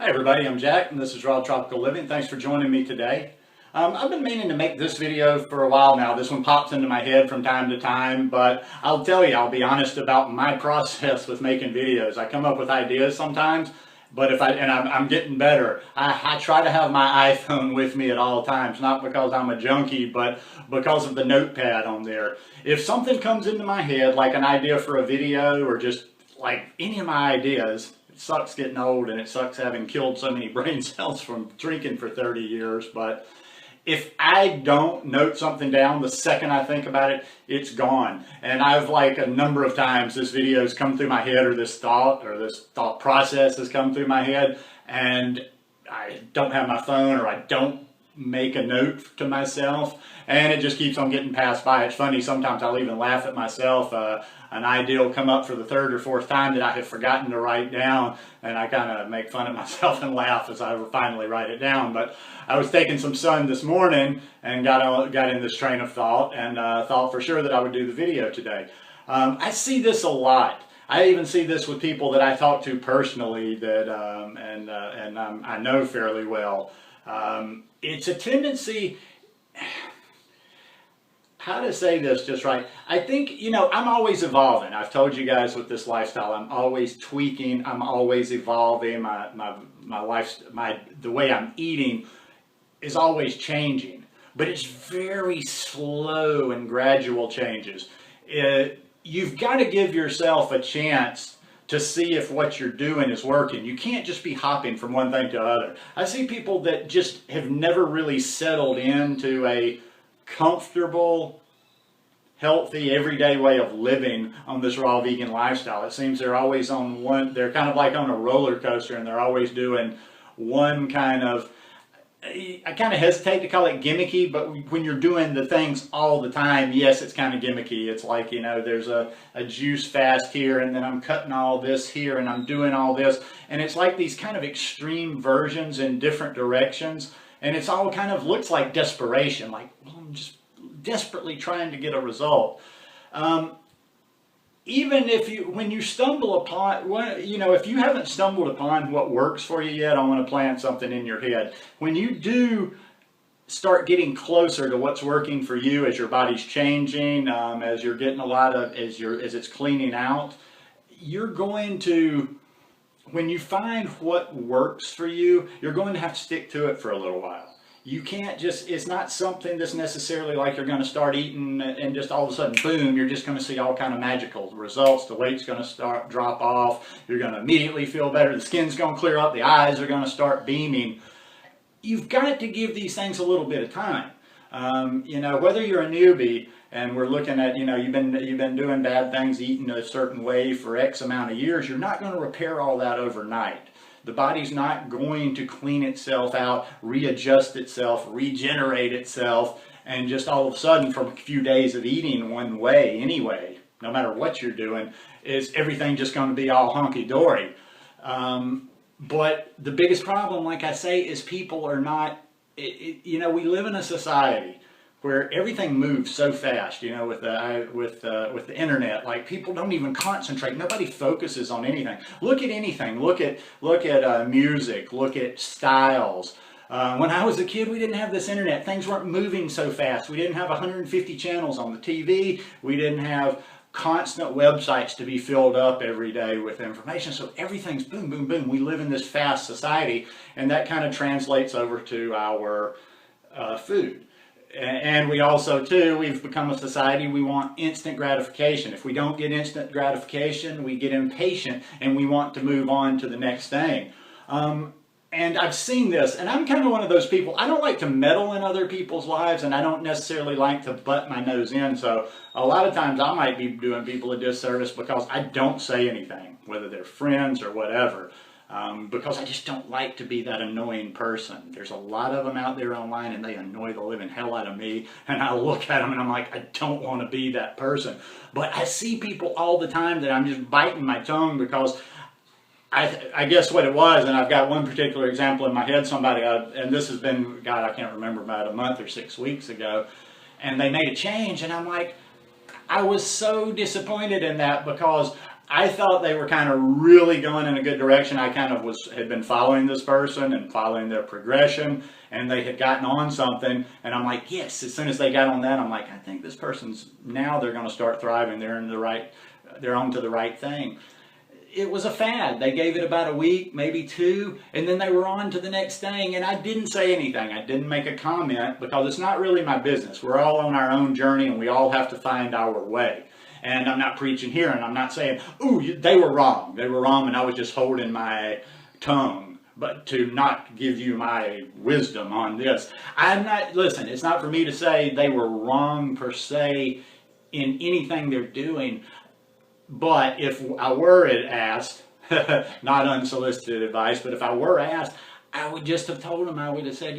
Hi everybody, I'm Jack and this is Raw Tropical Living. Thanks for joining me today. I've been meaning to make this video for a while now. This one pops into my head from time to time, but I'll tell you, I'll be honest about my process with making videos. I come up with ideas sometimes, but I'm getting better. I try to have my iPhone with me at all times, not because I'm a junkie, but because of the notepad on there. If something comes into my head, like an idea for a video or just like any of my ideas, it sucks getting old and it sucks having killed so many brain cells from drinking for 30 years, but if I don't note something down the second I think about it, it's gone. And I've like a number of times this video has come through my head, or this thought process has come through my head, and I don't have my phone or I don't make a note to myself, and it just keeps on getting passed by. It's funny, sometimes I'll even laugh at myself. An idea will come up for the third or fourth time that I have forgotten to write down, and I kind of make fun of myself and laugh as I finally write it down. But I was taking some sun this morning and got in this train of thought, and thought for sure that I would do the video today. I see this a lot. I even see this with people that I talk to personally that I know fairly well. It's a tendency, how to say this just right. I think, I'm always evolving. I've told you guys with this lifestyle, I'm always tweaking, I'm always evolving. The way I'm eating is always changing, but it's very slow and gradual changes. You've got to give yourself a chance to see if what you're doing is working. You can't just be hopping from one thing to the other. I see people that just have never really settled into a comfortable, healthy, everyday way of living on this raw vegan lifestyle. It seems they're always on one, they're kind of like on a roller coaster, and they're always doing one kind of, I kind of hesitate to call it gimmicky, but when you're doing the things all the time, yes, it's kind of gimmicky. It's like, there's a juice fast here, and then I'm cutting all this here, and I'm doing all this. And it's like these kind of extreme versions in different directions. And it's all kind of looks like desperation, like, well, I'm just desperately trying to get a result. Even when you stumble upon, if you haven't stumbled upon what works for you yet, I want to plant something in your head. When you do start getting closer to what's working for you, as your body's changing, as you're getting as it's cleaning out, you're going to, when you find what works for you, you're going to have to stick to it for a little while. You can't just, it's not something that's necessarily like you're going to start eating and just all of a sudden, boom, you're just going to see all kind of magical results. The weight's going to drop off. You're going to immediately feel better. The skin's going to clear up. The eyes are going to start beaming. You've got to give these things a little bit of time. Whether you're a newbie and we're looking at, you've been doing bad things, eating a certain way for X amount of years, you're not going to repair all that overnight. The body's not going to clean itself out, readjust itself, regenerate itself, and just all of a sudden from a few days of eating one way anyway, no matter what you're doing, is everything just going to be all hunky-dory. But the biggest problem, like I say, is people are not, we live in a society where everything moves so fast, with the internet. Like, people don't even concentrate. Nobody focuses on anything. Look at anything. Look at music. Look at styles. When I was a kid, we didn't have this internet. Things weren't moving so fast. We didn't have 150 channels on the TV. We didn't have constant websites to be filled up every day with information. So everything's boom, boom, boom. We live in this fast society, and that kind of translates over to our food. And we also, too, we've become a society, we want instant gratification. If we don't get instant gratification, we get impatient and we want to move on to the next thing. And I've seen this, and I'm kind of one of those people. I don't like to meddle in other people's lives, and I don't necessarily like to butt my nose in. So a lot of times I might be doing people a disservice because I don't say anything, whether they're friends or whatever. Because I just don't like to be that annoying person. There's a lot of them out there online, and they annoy the living hell out of me, and I look at them and I'm like, I don't want to be that person. But I see people all the time that I'm just biting my tongue because I guess what it was, and I've got one particular example in my head, somebody, and this has been, God, I can't remember, about a month or 6 weeks ago, and they made a change, and I'm like, I was so disappointed in that because I thought they were kind of really going in a good direction. I kind of had been following this person and following their progression, and they had gotten on something, and I'm like, yes. As soon as they got on that, I'm like, I think this person's now they're going to start thriving. They're onto the right thing. It was a fad. They gave it about a week, maybe two, and then they were on to the next thing. And I didn't say anything. I didn't make a comment because it's not really my business. We're all on our own journey, and we all have to find our way. And I'm not preaching here, and I'm not saying, ooh, they were wrong. They were wrong, and I was just holding my tongue, but to not give you my wisdom on this. Listen, it's not for me to say they were wrong per se in anything they're doing. But if I were asked, not unsolicited advice, but if I were asked, I would just have told them, I would have said,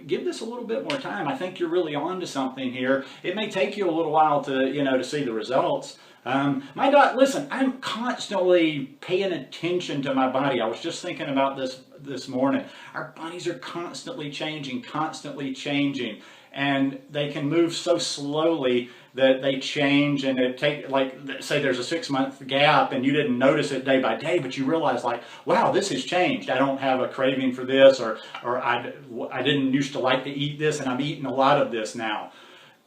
give this a little bit more time. I think you're really on to something here. It may take you a little while to see the results. Listen, I'm constantly paying attention to my body. I was just thinking about this morning. Our bodies are constantly changing. And they can move so slowly that they change, and it take, like, say there's a 6-month gap and you didn't notice it day by day, but you realize, like, wow, this has changed. I don't have a craving for this, or I didn't used to like to eat this, and I'm eating a lot of this now.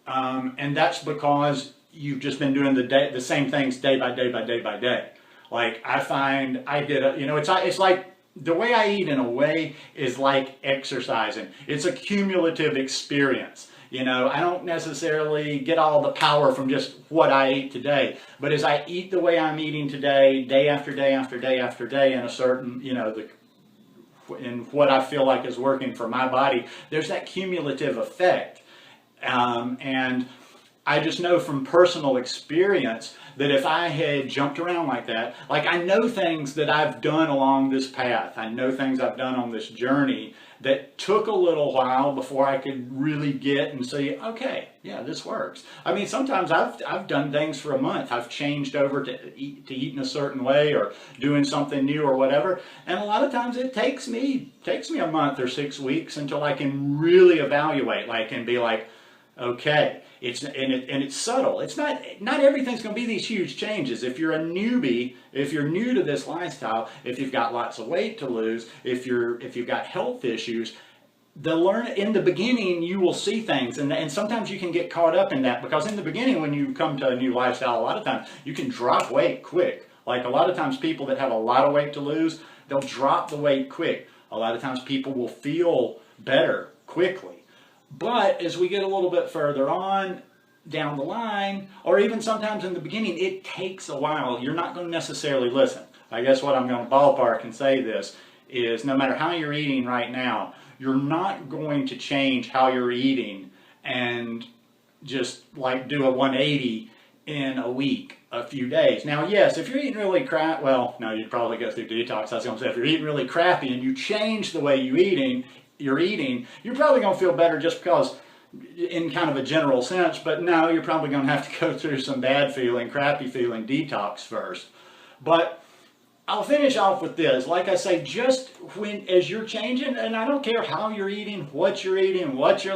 And that's because you've just been doing the same things day by day. Like, I find I get it's like, the way I eat in a way is like exercising. It's a cumulative experience. I don't necessarily get all the power from just what I ate today. But as I eat the way I'm eating today, day after day after day after day, in a certain, in what I feel like is working for my body, there's that cumulative effect. And I just know from personal experience that if I had jumped around like that, like, I know things that I've done along this path. I know things I've done on this journey that took a little while before I could really get and see, okay, yeah, this works. I mean, sometimes I've done things for a month. I've changed over to eat in a certain way, or doing something new or whatever. And a lot of times it takes me a month or 6 weeks until I can really evaluate, like, and be like, okay, it's subtle. It's not everything's going to be these huge changes. If you're a newbie, if you're new to this lifestyle, if you've got lots of weight to lose, if you've got health issues, in the beginning you will see things, and sometimes you can get caught up in that, because in the beginning, when you come to a new lifestyle, a lot of times you can drop weight quick. Like, a lot of times people that have a lot of weight to lose, they'll drop the weight quick. A lot of times people will feel better quickly. But as we get a little bit further on down the line, or even sometimes in the beginning, it takes a while. You're not going to necessarily listen. I guess what I'm going to ballpark and say this is, no matter how you're eating right now, you're not going to change how you're eating and just like do a 180 in a week, a few days. Now, yes, if you're eating really crap, well, no, you'd probably go through detox. I was going to say, if you're eating really crappy and you change the way you're eating, you're probably going to feel better, just because, in kind of a general sense. But no, you're probably going to have to go through some crappy feeling detox first. But I'll finish off with this. Like I say, just as you're changing, and I don't care how you're eating, what your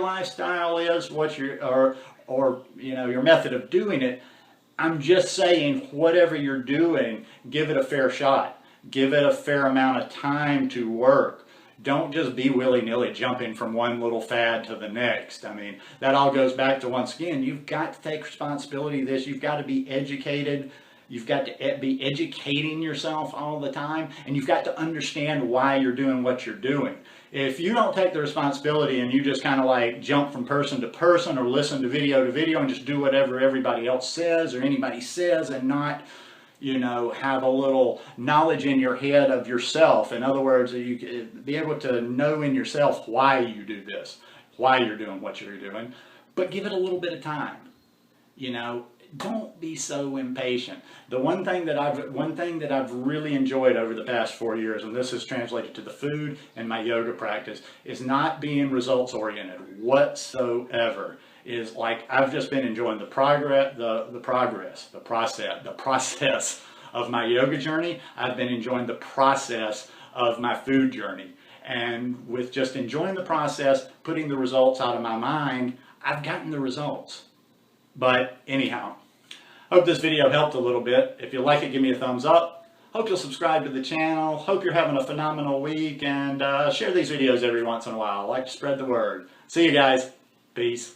lifestyle is, your method of doing it. I'm just saying, whatever you're doing, give it a fair shot. Give it a fair amount of time to work. Don't just be willy-nilly jumping from one little fad to the next. I mean, that all goes back to, once again, you've got to take responsibility of this. You've got to be educated. You've got to be educating yourself all the time, and you've got to understand why you're doing what you're doing. If you don't take the responsibility and you just kind of like jump from person to person, or listen to video and just do whatever everybody else says or anybody says, and not have a little knowledge in your head of yourself. In other words, you be able to know in yourself why you do this, why you're doing what you're doing, but give it a little bit of time. Don't be so impatient. The one thing that I've really enjoyed over the past 4 years, and this is translated to the food and my yoga practice, is not being results oriented whatsoever. Is like, I've just been enjoying the process of my yoga journey. I've been enjoying the process of my food journey. And with just enjoying the process, putting the results out of my mind, I've gotten the results. But anyhow, Hope this video helped a little bit. If you like it, give me a thumbs up. Hope you'll subscribe to the channel. Hope you're having a phenomenal week, and share these videos every once in a while. I like to spread the word. See you guys. Peace.